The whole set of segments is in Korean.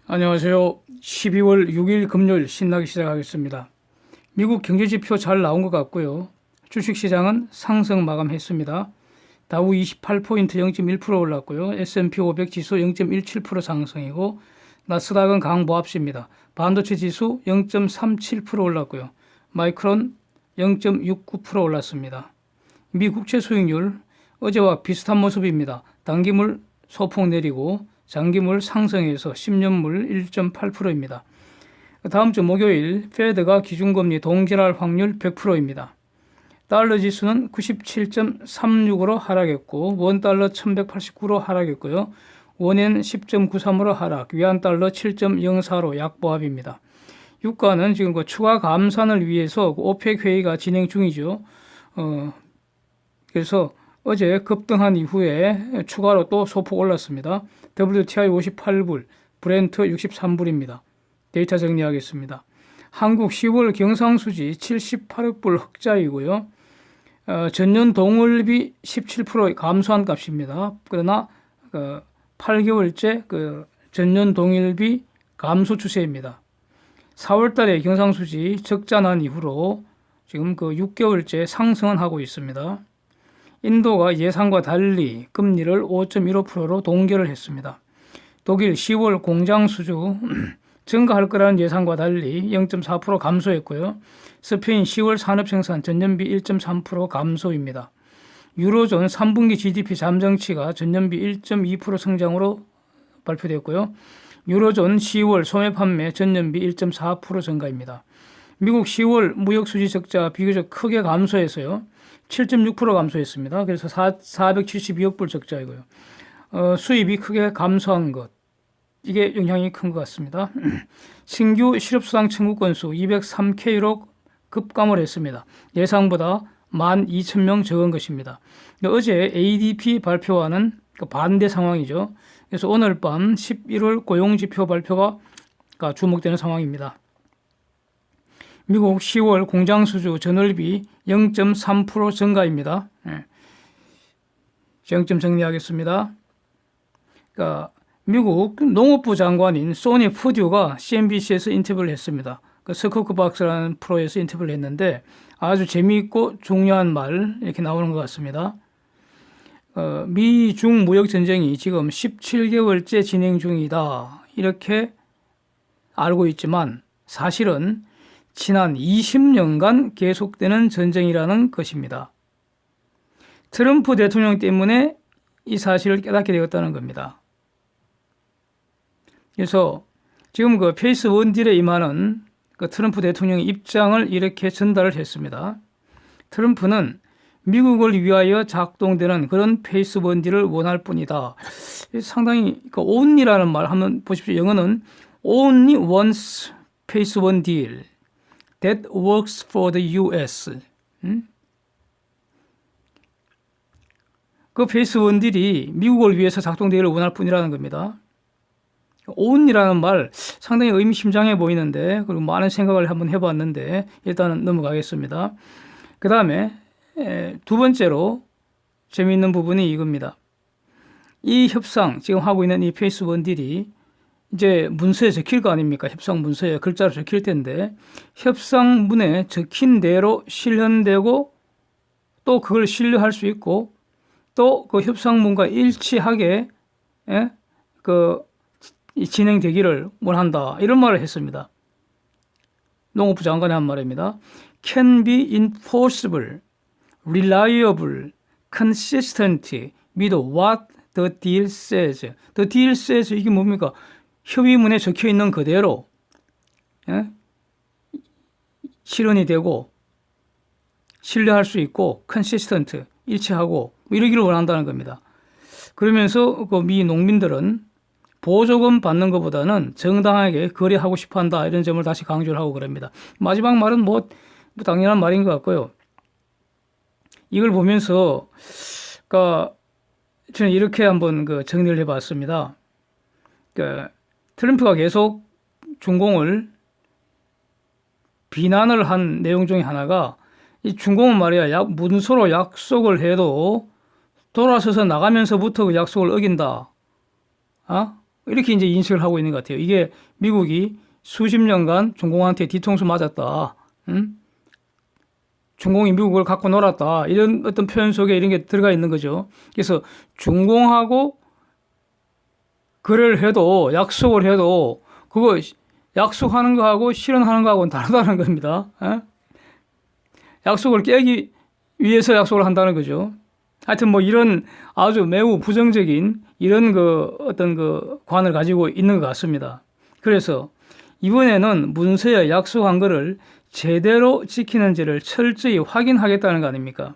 안녕하세요. 12월 6일 금요일 신나게 시작하겠습니다. 미국 경제지표 잘 나온 것 같고요. 주식시장은 상승 마감했습니다. 다우 28포인트 0.1% 올랐고요. S&P 500 지수 0.17% 상승이고 나스닥은 강보합시입니다. 반도체 지수 0.37% 올랐고요. 마이크론 0.69% 올랐습니다. 미 국채 수익률 어제와 비슷한 모습입니다. 단기물 소폭 내리고 장기물 상승해서 10년물 1.8%입니다. 다음 주 목요일 페드가 기준금리 동결할 확률 100%입니다. 달러 지수는 97.36으로 하락했고 원달러 1189로 하락했고요. 원엔 10.93으로 하락, 위안달러 7.04로 약보합입니다. 유가는 지금 추가 감산을 위해서 오펙 회의가 진행 중이죠. 그래서 어제 급등한 이후에 추가로 또 소폭 올랐습니다. WTI 58불, 브렌트 63불입니다. 데이터 정리하겠습니다. 한국 10월 경상수지 78억 불 흑자이고요. 전년 동월비 17% 감소한 값입니다. 그러나 8개월째 전년 동일비 감소 추세입니다. 4월 달에 경상수지 적자 난 이후로 지금 6개월째 상승은 하고 있습니다. 인도가 예상과 달리 금리를 5.15%로 동결을 했습니다. 독일 10월 공장 수주 증가할 거라는 예상과 달리 0.4% 감소했고요. 스페인 10월 산업 생산 전년비 1.3% 감소입니다. 유로존 3분기 GDP 잠정치가 전년비 1.2% 성장으로 발표됐고요. 유로존 10월 소매 판매 전년비 1.4% 증가입니다. 미국 10월 무역 수지 적자 비교적 크게 감소해서요. 7.6% 감소했습니다. 그래서 472억 불 적자이고요. 수입이 크게 감소한 것, 이게 영향이 큰 것 같습니다. 신규 실업수당 청구 건수 203K로 급감을 했습니다. 예상보다 12,000명 적은 것입니다. 어제 ADP 발표와는 반대 상황이죠. 그래서 오늘 밤 11월 고용지표 발표가 주목되는 상황입니다. 미국 10월 공장수주 전월비 0.3% 증가입니다. 정점 정리하겠습니다. 미국 농업부 장관인 소니 푸듀가 CNBC에서 인터뷰를 했습니다. 스코크박스라는 프로에서 인터뷰를 했는데 아주 재미있고 중요한 말 이렇게 나오는 것 같습니다. 미중 무역 전쟁이 지금 17개월째 진행 중이다. 이렇게 알고 있지만 사실은 지난 20년간 계속되는 전쟁이라는 것입니다. 트럼프 대통령 때문에 이 사실을 깨닫게 되었다는 겁니다. 그래서 지금 페이스 원딜에 임하는 트럼프 대통령의 입장을 이렇게 전달을 했습니다. 트럼프는 미국을 위하여 작동되는 그런 페이스 원딜을 원할 뿐이다. 상당히 only라는 말 한번 보십시오. 영어는 only wants phase one deal that works for the US. 그 페이스 원딜이 미국을 위해서 작동되기를 원할 뿐이라는 겁니다. only라는 말 상당히 의미심장해 보이는데, 그리고 많은 생각을 한번 해봤는데 일단은 넘어가겠습니다. 그 다음에 두 번째로 재미있는 부분이 이겁니다. 이 협상, 지금 하고 있는 이 페이스 원딜이 이제 문서에 적힐 거 아닙니까? 협상 문서에 글자로 적힐 텐데 협상문에 적힌 대로 실현되고 또 그걸 신뢰할 수 있고 또 그 협상문과 일치하게 진행되기를 원한다. 이런 말을 했습니다. 농업부 장관이 한 말입니다. Can be enforceable, reliable, consistent with what the deal says. The deal says 이게 뭡니까? 협의문에 적혀 있는 그대로 실현이 되고 신뢰할 수 있고 consistent, 일치하고 이러기를 원한다는 겁니다. 그러면서 미 농민들은 보조금 받는 것보다는 정당하게 거래하고 싶어한다, 이런 점을 다시 강조를 하고 그럽니다. 마지막 말은 뭐 당연한 말인 것 같고요. 이걸 보면서 저는 이렇게 한번 정리를 해봤습니다. 트럼프가 계속 중공을 비난을 한 내용 중에 하나가, 이 중공은 말이야 문서로 약속을 해도 돌아서서 나가면서부터 그 약속을 어긴다. 이렇게 이제 인식을 하고 있는 것 같아요. 이게 미국이 수십 년간 중공한테 뒤통수 맞았다. 응? 중공이 미국을 갖고 놀았다. 이런 어떤 표현 속에 이런 게 들어가 있는 거죠. 그래서 중공하고 거래를 해도 약속을 해도 그거 약속하는 거하고 실현하는 거하고는 다르다는 겁니다. 에? 약속을 깨기 위해서 약속을 한다는 거죠. 하여튼 뭐 이런 아주 매우 부정적인 이런 그 어떤 그 관을 가지고 있는 것 같습니다. 그래서 이번에는 문서에 약속한 거를 제대로 지키는지를 철저히 확인하겠다는 거 아닙니까?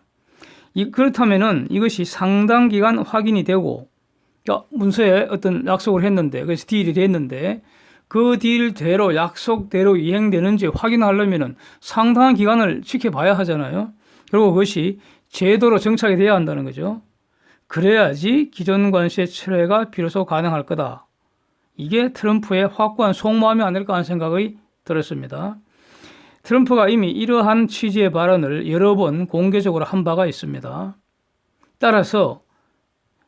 그렇다면은 이것이 상당 기간 확인이 되고, 문서에 어떤 약속을 했는데, 그래서 딜이 됐는데, 그 딜대로 약속대로 이행되는지 확인하려면은 상당한 기간을 지켜봐야 하잖아요. 그리고 그것이 제도로 정착이 돼야 한다는 거죠. 그래야지 기존 관세 철회가 비로소 가능할 거다. 이게 트럼프의 확고한 속마음이 아닐까 하는 생각이 들었습니다. 트럼프가 이미 이러한 취지의 발언을 여러 번 공개적으로 한 바가 있습니다. 따라서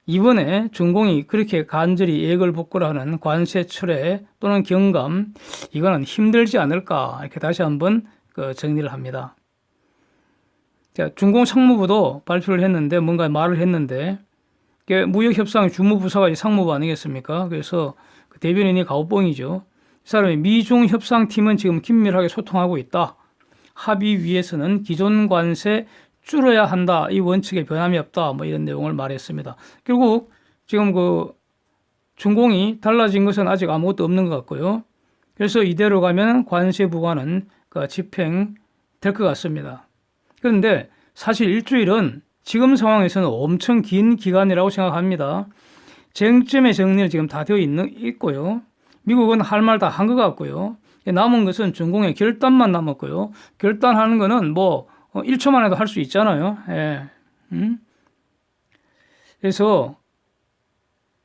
이번에 중공이 그렇게 간절히 예약을 복구하는 관세 철회 또는 경감, 이거는 힘들지 않을까 이렇게 다시 한번 정리를 합니다. 중공 상무부도 발표를 했는데 뭔가 말을 했는데, 무역협상 주무부서가 상무부 아니겠습니까? 그래서 그 대변인이 가오뽕이죠. 이 사람이 미중 협상팀은 지금 긴밀하게 소통하고 있다. 합의 위해서는 기존 관세 줄여야 한다. 이 원칙에 변함이 없다. 뭐 이런 내용을 말했습니다. 결국 지금 그 중공이 달라진 것은 아직 아무것도 없는 것 같고요. 그래서 이대로 가면 관세 부과는 집행될 것 같습니다. 그런데 사실 일주일은 지금 상황에서는 엄청 긴 기간이라고 생각합니다. 쟁점의 정리는 지금 다 되어 있고요. 미국은 할 말 다 한 것 같고요. 남은 것은 중공의 결단만 남았고요. 결단하는 거는 뭐 1초만 해도 할 수 있잖아요. 예. 그래서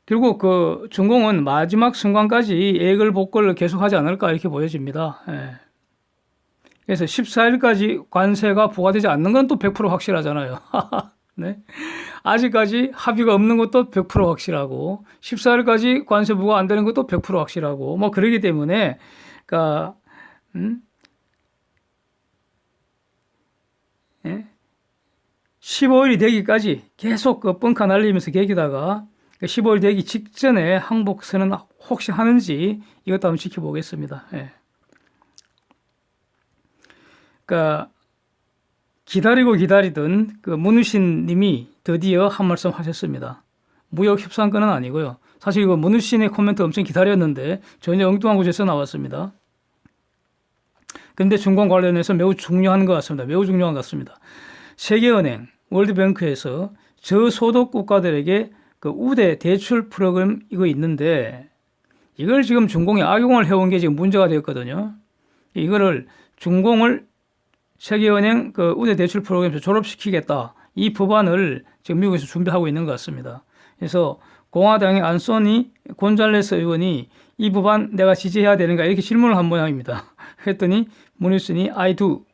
결국 그 중공은 마지막 순간까지 예액을 복구를 계속하지 않을까 이렇게 보여집니다. 예. 그래서 14일까지 관세가 부과되지 않는 건 또 100% 확실하잖아요. 네. 아직까지 합의가 없는 것도 100% 확실하고 14일까지 관세 부과 안 되는 것도 100% 확실하고 뭐 그러기 때문에 그러니까 15일이 되기까지 계속 그 뻥카 날리면서 계기다가 15일 되기 직전에 항복선언 혹시 하는지 이것도 한번 지켜보겠습니다. 예. 그러니까 기다리고 기다리던 그 문우신 님이 드디어 한 말씀 하셨습니다. 무역 협상권은 아니고요. 사실 이거 문우신의 코멘트 엄청 기다렸는데 전혀 엉뚱한 곳에서 나왔습니다. 그런데 중공 관련해서 매우 중요한 것 같습니다. 매우 중요한 것 같습니다. 세계은행, 월드뱅크에서 저소득 국가들에게 그 우대 대출 프로그램 이거 있는데 이걸 지금 중공이 악용을 해온 게 지금 문제가 되었거든요. 이거를 중공을 세계은행 그 우대 대출 프로그램에서 졸업시키겠다. 이 법안을 지금 미국에서 준비하고 있는 것 같습니다. 그래서 공화당의 안소니 곤잘레스 의원이 이 법안 내가 지지해야 되는가 이렇게 질문을 한 모양입니다. 했더니 문우신이 I do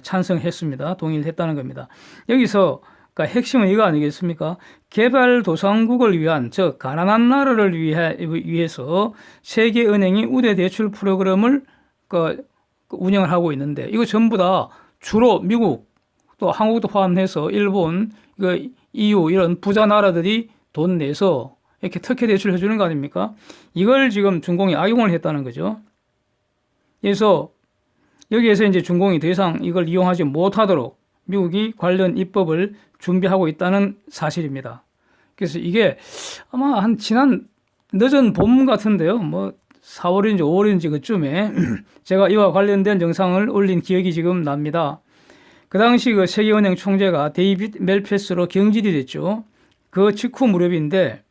찬성했습니다. 동의를 했다는 겁니다. 여기서 그러니까 핵심은 이거 아니겠습니까? 개발도상국을 위한, 즉 가난한 나라를 위해서 세계은행이 우대 대출 프로그램을 운영을 하고 있는데 이거 전부 다 주로 미국 또 한국도 포함해서 일본, EU 이런 부자 나라들이 돈 내서 이렇게 특혜 대출을 해주는 거 아닙니까? 이걸 지금 중공이 악용을 했다는 거죠. 그래서 여기에서 이제 중공이 더 이상 이걸 이용하지 못하도록 미국이 관련 입법을 준비하고 있다는 사실입니다. 그래서 이게 아마 한 지난 늦은 봄 같은데요. 뭐 4월인지 5월인지 그쯤에 제가 이와 관련된 영상을 올린 기억이 지금 납니다. 그 당시 그 세계은행 총재가 데이빗 멜페스로 경질이 됐죠. 그 직후 무렵인데,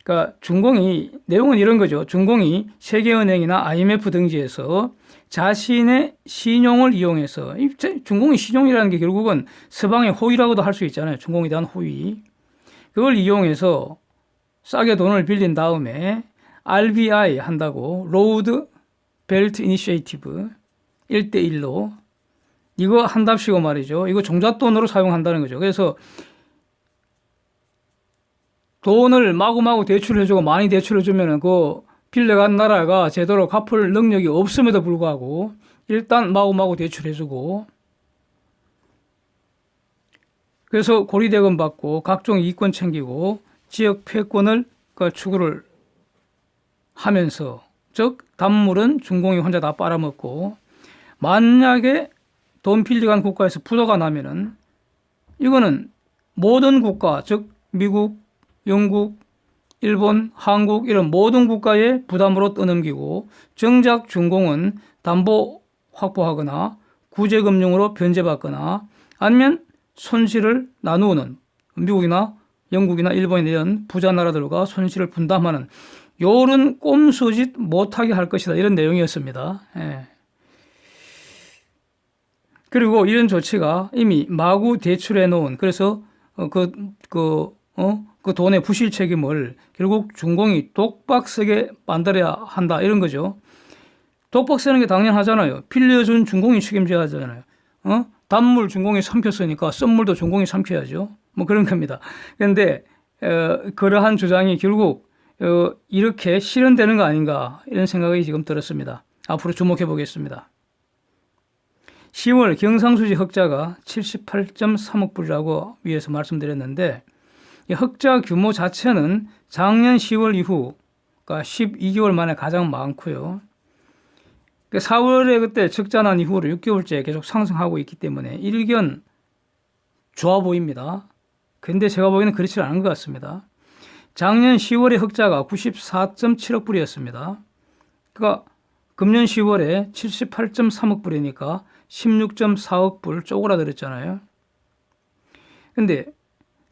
그러니까 중공이 내용은 이런 거죠. 중공이 세계은행이나 IMF 등지에서 자신의 신용을 이용해서 중공의 신용이라는 게 결국은 서방의 호의라고도 할 수 있잖아요. 중공에 대한 호의. 그걸 이용해서 싸게 돈을 빌린 다음에 RBI 한다고 로드 벨트 이니시에이티브 1대1로 이거 한답시고 말이죠. 이거 종잣돈으로 사용한다는 거죠. 그래서 돈을 마구마구 대출해주고 많이 대출해주면 그 빌려간 나라가 제대로 갚을 능력이 없음에도 불구하고 일단 마구마구 대출해주고 그래서 고리대금 받고 각종 이권 챙기고 지역 패권을 추구를 하면서 즉 단물은 중공이 혼자 다 빨아먹고 만약에 돈 빌려간 국가에서 부도가 나면은 이거는 모든 국가 즉 미국, 영국, 일본, 한국 이런 모든 국가의 부담으로 떠넘기고 정작 중공은 담보 확보하거나 구제금융으로 변제받거나 아니면 손실을 나누는 미국이나 영국이나 일본이나 이런 부자 나라들과 손실을 분담하는 요런 꼼수짓 못하게 할 것이다 이런 내용이었습니다. 예. 그리고 이런 조치가 이미 마구 대출해 놓은 그래서 그 돈의 부실 책임을 결국 중공이 독박 쓰게 만들어야 한다 이런 거죠. 독박 쓰는 게 당연하잖아요. 빌려준 중공이 책임져야 하잖아요. 단물 중공이 삼켰으니까 썬물도 중공이 삼켜야죠. 뭐 그런 겁니다. 그런데 그러한 주장이 결국 이렇게 실현되는 거 아닌가 이런 생각이 지금 들었습니다. 앞으로 주목해 보겠습니다. 10월 경상수지 흑자가 78.3억 불이라고 위에서 말씀드렸는데 이 흑자 규모 자체는 작년 10월 이후 그러니까 12개월 만에 가장 많고요. 4월에 그때 적자 난 이후로 6개월째 계속 상승하고 있기 때문에 일견 좋아 보입니다. 그런데 제가 보기에는 그렇지 않은 것 같습니다. 작년 10월에 흑자가 94.7억 불이었습니다. 그러니까 금년 10월에 78.3억 불이니까 16.4억 불 쪼그라들었잖아요. 근데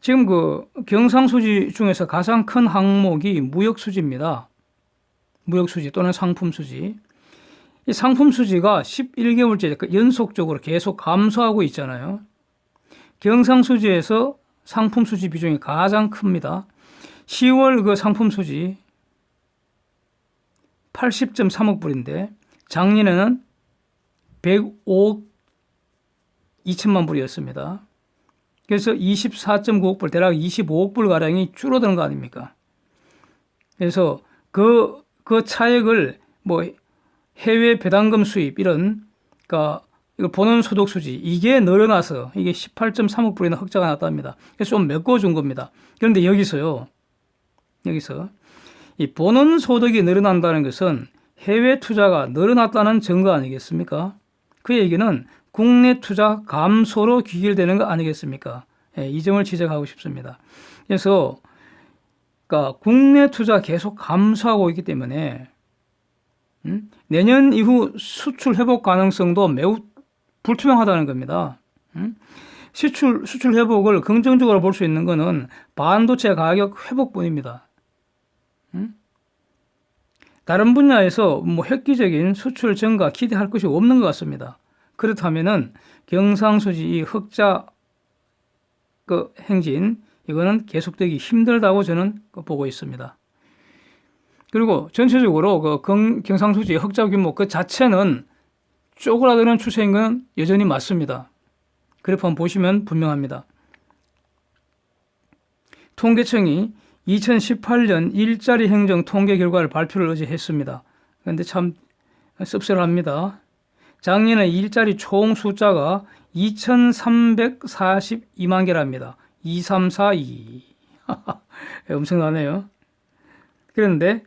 지금 그 경상수지 중에서 가장 큰 항목이 무역수지입니다. 무역수지 또는 상품수지. 이 상품수지가 11개월째 연속적으로 계속 감소하고 있잖아요. 경상수지에서 상품수지 비중이 가장 큽니다. 10월 그 상품수지 80.3억 불인데 작년에는 105억 2천만 불이었습니다. 그래서 24.9억 불, 대략 25억 불 가량이 줄어드는 거 아닙니까? 그래서 그 차액을 뭐 해외 배당금 수입 이런 그러니까 이걸 보는 소득 수지 이게 늘어나서 이게 18.3억 불이나 흑자가 났답니다. 그래서 좀 메꿔준 겁니다. 그런데 여기서 이 보는 소득이 늘어난다는 것은 해외 투자가 늘어났다는 증거 아니겠습니까? 그 얘기는 국내 투자 감소로 귀결되는 거 아니겠습니까? 예, 이 점을 지적하고 싶습니다. 그래서 그러니까 국내 투자 계속 감소하고 있기 때문에 내년 이후 수출 회복 가능성도 매우 불투명하다는 겁니다. 수출 회복을 긍정적으로 볼 수 있는 것은 반도체 가격 회복뿐입니다. 다른 분야에서 뭐 획기적인 수출 증가 기대할 것이 없는 것 같습니다. 그렇다면은 경상수지 이 흑자 그 행진 이거는 계속되기 힘들다고 저는 보고 있습니다. 그리고 전체적으로 그 경상수지 흑자 규모 그 자체는 쪼그라드는 추세인 건 여전히 맞습니다. 그래프 한번 보시면 분명합니다. 통계청이 2018년 일자리 행정 통계 결과를 발표를 어제 했습니다. 그런데 참 씁쓸합니다. 작년에 일자리 총 숫자가 2,342만 개랍니다. 2342. 엄청나네요. 그런데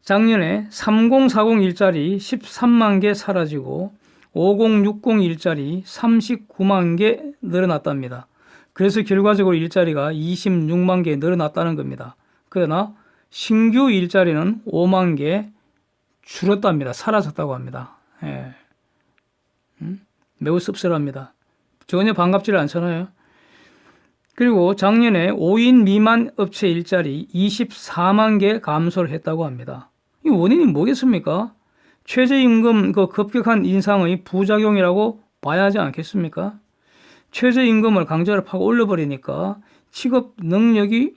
작년에 3040 일자리 13만 개 사라지고 5060 일자리 39만 개 늘어났답니다. 그래서 결과적으로 일자리가 26만 개 늘어났다는 겁니다. 그러나 신규 일자리는 5만 개 줄었답니다. 사라졌다고 합니다. 예. 매우 씁쓸합니다. 전혀 반갑지를 않잖아요. 그리고 작년에 5인 미만 업체 일자리 24만 개 감소를 했다고 합니다. 이 원인이 뭐겠습니까? 최저임금 그 급격한 인상의 부작용이라고 봐야 하지 않겠습니까? 최저임금을 강제로 파고 올려버리니까 취급 능력이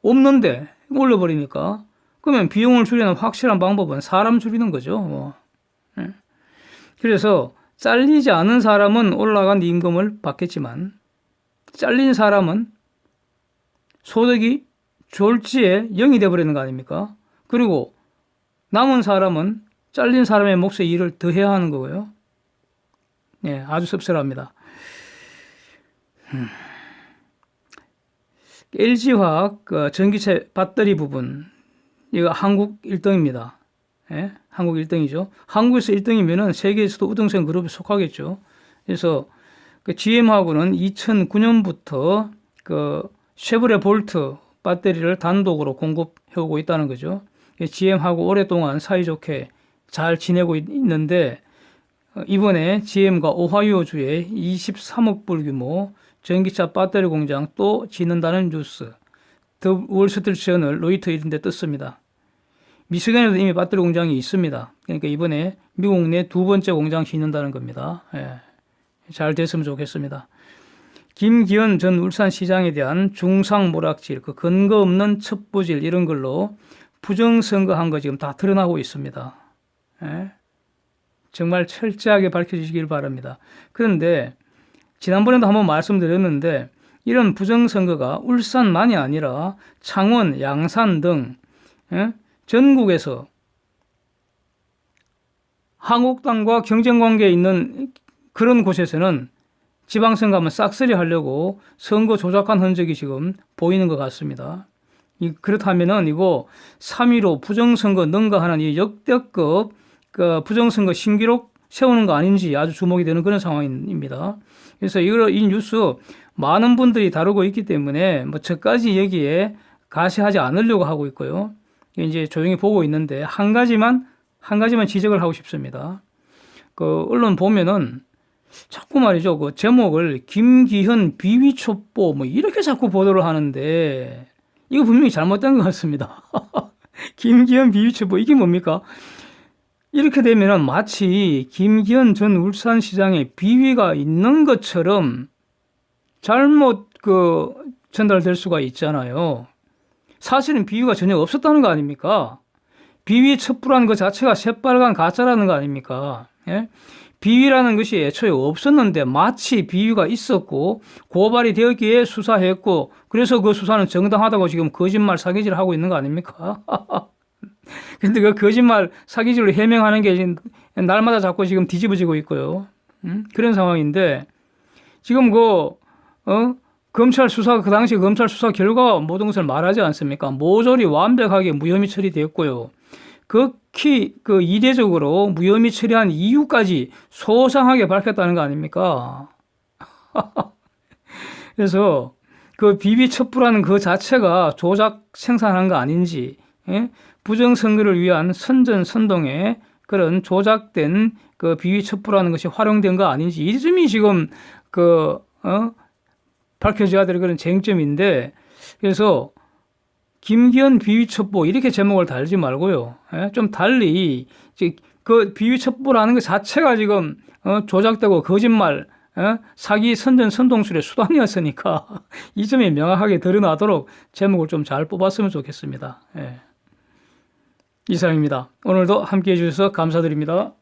없는데 올려버리니까 그러면 비용을 줄이는 확실한 방법은 사람 줄이는 거죠. 그래서 잘리지 않은 사람은 올라간 임금을 받겠지만 잘린 사람은 소득이 졸지에 0이 돼버리는 거 아닙니까? 그리고 남은 사람은 잘린 사람의 몫에 일을 더 해야 하는 거고요. 예, 아주 씁쓸합니다. LG화학 전기체 배터리 부분, 이거 한국 1등입니다. 예? 한국 1등이죠. 한국에서 1등이면은 세계에서도 우등생 그룹에 속하겠죠. 그래서 GM하고는 2009년부터 쉐보레 볼트 배터리를 단독으로 공급해 오고 있다는 거죠. GM하고 오랫동안 사이좋게 잘 지내고 있는데 이번에 GM과 오하이오주에 23억 불 규모 전기차 배터리 공장 또 짓는다는 뉴스. 더 월스트리트저널, 로이터 이런 데 떴습니다. 미시간에도 이미 배터리 공장이 있습니다. 그러니까 이번에 미국 내 두 번째 공장 짓는다는 겁니다. 예, 잘 됐으면 좋겠습니다. 김기현 전 울산시장에 대한 중상모략질, 근거 없는 첩보질 이런 걸로 부정선거한 거 지금 다 드러나고 있습니다. 예? 정말 철저하게 밝혀주시길 바랍니다. 그런데 지난번에도 한번 말씀드렸는데 이런 부정선거가 울산만이 아니라 창원, 양산 등 전국에서 한국당과 경쟁관계에 있는 그런 곳에서는 지방선거 하면 싹쓸이 하려고 선거 조작한 흔적이 지금 보이는 것 같습니다. 그렇다면은 이거 3.15 부정선거 능가하는 이 역대급 부정선거 신기록 세우는 거 아닌지 아주 주목이 되는 그런 상황입니다. 그래서 이 뉴스 많은 분들이 다루고 있기 때문에 뭐 저까지 여기에 가시하지 않으려고 하고 있고요. 이제 조용히 보고 있는데 한 가지만 지적을 하고 싶습니다. 언론 보면은 자꾸 말이죠. 제목을 김기현 비위 첩보 뭐 이렇게 자꾸 보도를 하는데 이거 분명히 잘못된 것 같습니다. 김기현 비위 첩보 이게 뭡니까? 이렇게 되면은 마치 김기현 전 울산시장의 비위가 있는 것처럼 잘못 전달될 수가 있잖아요. 사실은 비위가 전혀 없었다는 거 아닙니까? 비위 첩보라는 것 자체가 새빨간 가짜라는 거 아닙니까? 예? 비위라는 것이 애초에 없었는데 마치 비위가 있었고 고발이 되었기에 수사했고 그래서 그 수사는 정당하다고 지금 거짓말 사기질을 하고 있는 거 아닙니까? 근데 그 거짓말 사기질로 해명하는 게 날마다 자꾸 지금 뒤집어지고 있고요. 그런 상황인데 지금 검찰 수사 그 당시 검찰 수사 결과 모든 것을 말하지 않습니까? 모조리 완벽하게 무혐의 처리됐고요. 극히 이례적으로 무혐의 처리한 이유까지 소상하게 밝혔다는 거 아닙니까? 그래서 비위 첩부라는 그 자체가 조작 생산한 거 아닌지, 예? 부정선거를 위한 선전선동에 그런 조작된 비위 첩부라는 것이 활용된 거 아닌지 이 점이 지금 밝혀져야 될 그런 쟁점인데 그래서 김기현 비위 첩보 이렇게 제목을 달지 말고요. 예? 좀 달리 비위 첩보라는 것 자체가 지금 조작되고 거짓말, 사기 선전 선동술의 수단이었으니까 이 점이 명확하게 드러나도록 제목을 좀 잘 뽑았으면 좋겠습니다. 예. 이상입니다. 오늘도 함께해 주셔서 감사드립니다.